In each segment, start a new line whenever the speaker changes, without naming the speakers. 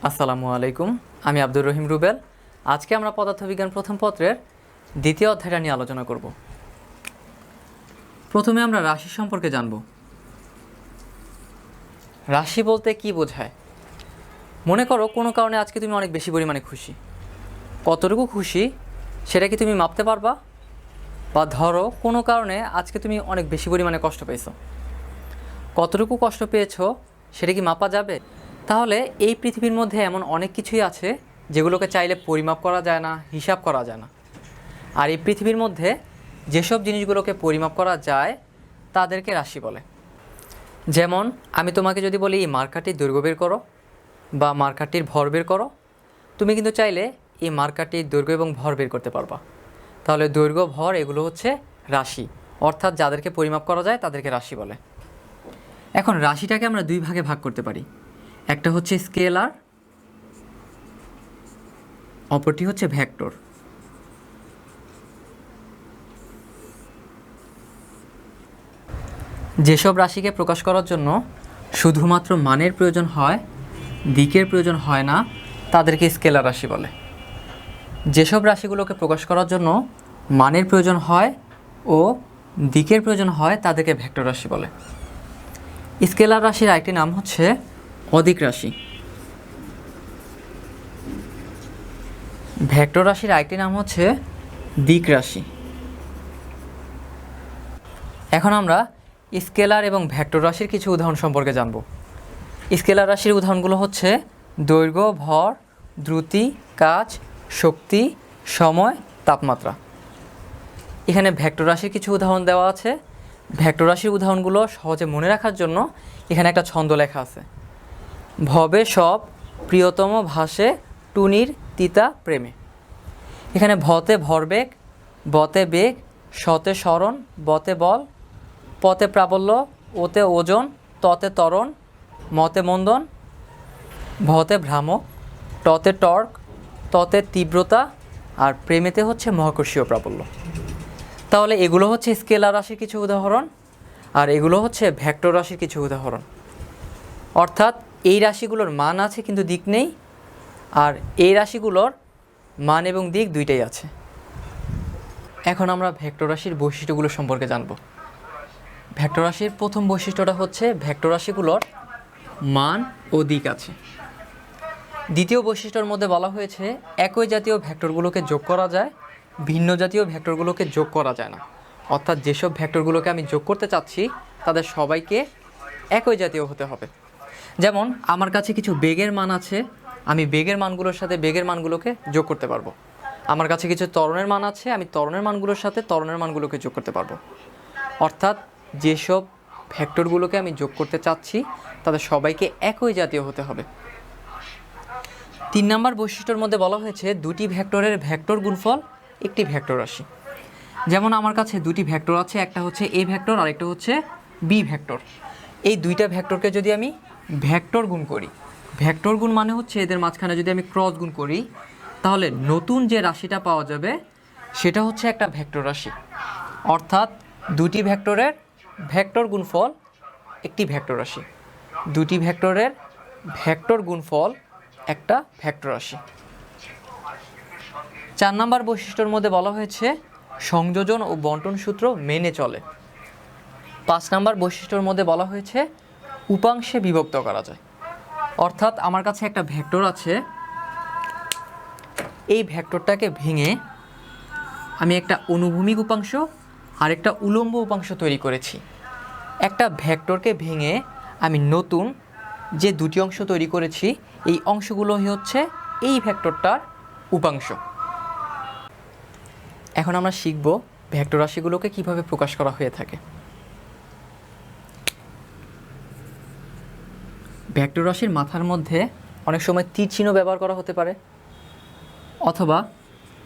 আসসালামু আলাইকুম। আমি আব্দুর রহিম রুবেল। আজকে আমরা পদার্থবিজ্ঞান প্রথম পত্রের দ্বিতীয় অধ্যায়টা নিয়ে আলোচনা করব। প্রথমে আমরা রাশি সম্পর্কে জানব। রাশি বলতে কি বোঝায়? মনে করো কোনো কারণে আজকে তুমি অনেক বেশি পরিমাণে খুশি। কতটুকু খুশি সেটা কি তুমি মাপতে পারবা? বা ধরো কোনো কারণে আজকে তুমি অনেক বেশি পরিমাণে কষ্ট পেয়েছো। কতটুকু কষ্ট পেয়েছো সেটা কি মাপা যাবে? তাহলে এই পৃথিবীর মধ্যে এমন অনেক কিছুই আছে যেগুলোকে চাইলে পরিমাপ করা যায় না, হিসাব করা যায় না। আর এই পৃথিবীর মধ্যে যেসব জিনিসগুলোকে পরিমাপ করা যায় তাদেরকে রাশি বলে। যেমন আমি তোমাকে যদি বলি এই মার্কারটির দৈর্ঘ্য বের করো বা মার্কারটির ভর বের করো, তুমি কিন্তু চাইলে এই মার্কারটির দৈর্ঘ্য এবং ভর বের করতে পারবা। তাহলে দৈর্ঘ্য ভর এগুলো হচ্ছে রাশি, অর্থাৎ যাদেরকে পরিমাপ করা যায় তাদেরকে রাশি বলে। এখন রাশিটাকে আমরা দুই ভাগে ভাগ করতে পারি। একটা হচ্ছে স্কেলার, অপরটি হচ্ছে ভেক্টর। যেসব রাশিকে প্রকাশ করার জন্য শুধুমাত্র মানের প্রয়োজন হয়, দিকের প্রয়োজন হয় না, তাদেরকে স্কেলার রাশি বলে। যেসব রাশিগুলোকে প্রকাশ করার জন্য মানের প্রয়োজন হয় ও দিকের প্রয়োজন হয় তাদেরকে ভেক্টর রাশি বলে। স্কেলার রাশির আরেকটি নাম হচ্ছে অদিক রাশি। ভেক্টর রাশির আরেকটি নাম হচ্ছে দিক রাশি। এখন আমরা স্কেলার এবং ভেক্টর রাশির কিছু উদাহরণ সম্পর্কে জানব। স্কেলার রাশির উদাহরণগুলো হচ্ছে দৈর্ঘ্য, ভর, দ্রুতি, কাজ, শক্তি, সময়, তাপমাত্রা। এখানে ভেক্টর রাশির কিছু উদাহরণ দেওয়া আছে। ভেক্টর রাশির উদাহরণগুলো সহজে মনে রাখার জন্য এখানে একটা ছন্দ লেখা আছে। ভবে সব প্রিয়তম ভাসে টুনির তিতা প্রেমে। এখানে ভতে ভরবেগ, বতে বেগ, শতে স্মরণ, বতে বল, পতে প্রাবল্য, ওতে ওজন, ততে ত্বরণ, মতে মন্দন, ভতে ভ্রামক, টতে টর্ক, ততে তীব্রতা, আর প্রেমেতে হচ্ছে মহাকর্ষীয় প্রাবল্য। তাহলে এগুলো হচ্ছে স্কেলার রাশির কিছু উদাহরণ, আর এগুলো হচ্ছে ভেক্টর রাশির কিছু উদাহরণ। অর্থাৎ এই রাশিগুলোর মান আছে কিন্তু দিক নেই, আর এই রাশিগুলোর মান এবং দিক দুইটাই আছে। এখন আমরা ভেক্টর রাশির বৈশিষ্ট্যগুলো সম্পর্কে জানব। ভেক্টর রাশির প্রথম বৈশিষ্ট্যটা হচ্ছে ভেক্টর রাশিগুলোর মান ও দিক আছে। দ্বিতীয় বৈশিষ্ট্যের মধ্যে বলা হয়েছে একই জাতীয় ভেক্টরগুলোকে যোগ করা যায়, ভিন্ন জাতীয় ভেক্টরগুলোকে যোগ করা যায় না। অর্থাৎ যেসব ভেক্টরগুলোকে আমি যোগ করতে চাচ্ছি তাদের সবাইকে একই জাতীয় হতে হবে। যেমন আমার কাছে কিছু বেগের মান আছে, আমি বেগের মানগুলোর সাথে বেগের মানগুলোকে যোগ করতে পারবো। আমার কাছে কিছু ত্বরণের মান আছে, আমি ত্বরণের মানগুলোর সাথে ত্বরণের মানগুলোকে যোগ করতে পারবো। অর্থাৎ যেসব ভেক্টরগুলোকে আমি যোগ করতে চাচ্ছি তাদের সবাইকে একই জাতীয় হতে হবে। 3 নম্বর বৈশিষ্ট্যের মধ্যে বলা হয়েছে দুটি ভেক্টরের ভেক্টর গুণফল একটি ভেক্টর রাশি। যেমন আমার কাছে দুটি ভেক্টর আছে, একটা হচ্ছে এ ভেক্টর আর একটা হচ্ছে বি ভেক্টর। এই দুইটা ভেক্টরকে যদি আমি ভেক্টর গুণ করি, ভেক্টর গুণ মানে হচ্ছে এদের মাঝখানে যদি আমি ক্রস গুণ করি, তাহলে নতুন যে রাশিটা পাওয়া যাবে সেটা হচ্ছে একটা ভেক্টর রাশি। অর্থাৎ দুটি ভেক্টরের ভেক্টর গুণফল একটি ভেক্টর রাশি। দুটি ভেক্টরের ভেক্টর গুণফল একটা ভেক্টর রাশি। 4 নম্বর বৈশিষ্ট্যের মধ্যে বলা হয়েছে সংযোজন ও বন্টন সূত্র মেনে চলে। 5 নম্বর বৈশিষ্ট্যের মধ্যে বলা হয়েছে উপাংশে বিভক্ত করা যায়। অর্থাৎ আমার কাছে একটা ভেক্টর আছে, এই ভেক্টরটাকে ভেঙে আমি একটা অনুভূমিক উপাংশ আর একটা উলম্ব উপাংশ তৈরি করেছি। একটা ভেক্টরকে ভেঙে আমি নতুন যে দুটি অংশ তৈরি করেছি এই অংশগুলোই হচ্ছে এই ভেক্টরটার উপাংশ। এখন আমরা শিখব ভেক্টর রাশিগুলোকে কিভাবে প্রকাশ করা হয়ে থাকে। ভেক্টর রাশির মাথার মধ্যে অনেক সময় তীর চিহ্ন ব্যবহার করা হতে পারে, অথবা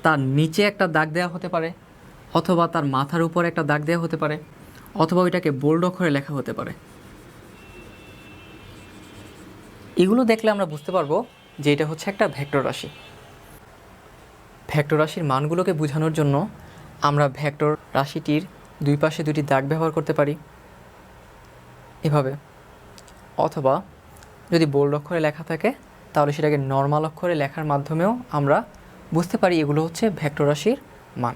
তার নিচে একটা দাগ দেওয়া হতে পারে, অথবা তার মাথার উপর একটা দাগ দেওয়া হতে পারে, অথবা ওইটাকে বোল্ড অক্ষরে লেখা হতে পারে। এগুলো দেখলে আমরা বুঝতে পারবো যে এটা হচ্ছে একটা ভেক্টর রাশি। ভেক্টর রাশির মানগুলোকে বোঝানোর জন্য আমরা ভেক্টর রাশিটির দুই পাশে দুটি দাগ ব্যবহার করতে পারি এভাবে, অথবা যদি বোল্ড অক্ষরে লেখা থাকে তাহলে সেটাকে নর্মাল অক্ষরে লেখার মাধ্যমেও আমরা বুঝতে পারি এগুলো হচ্ছে ভেক্টর রাশির মান।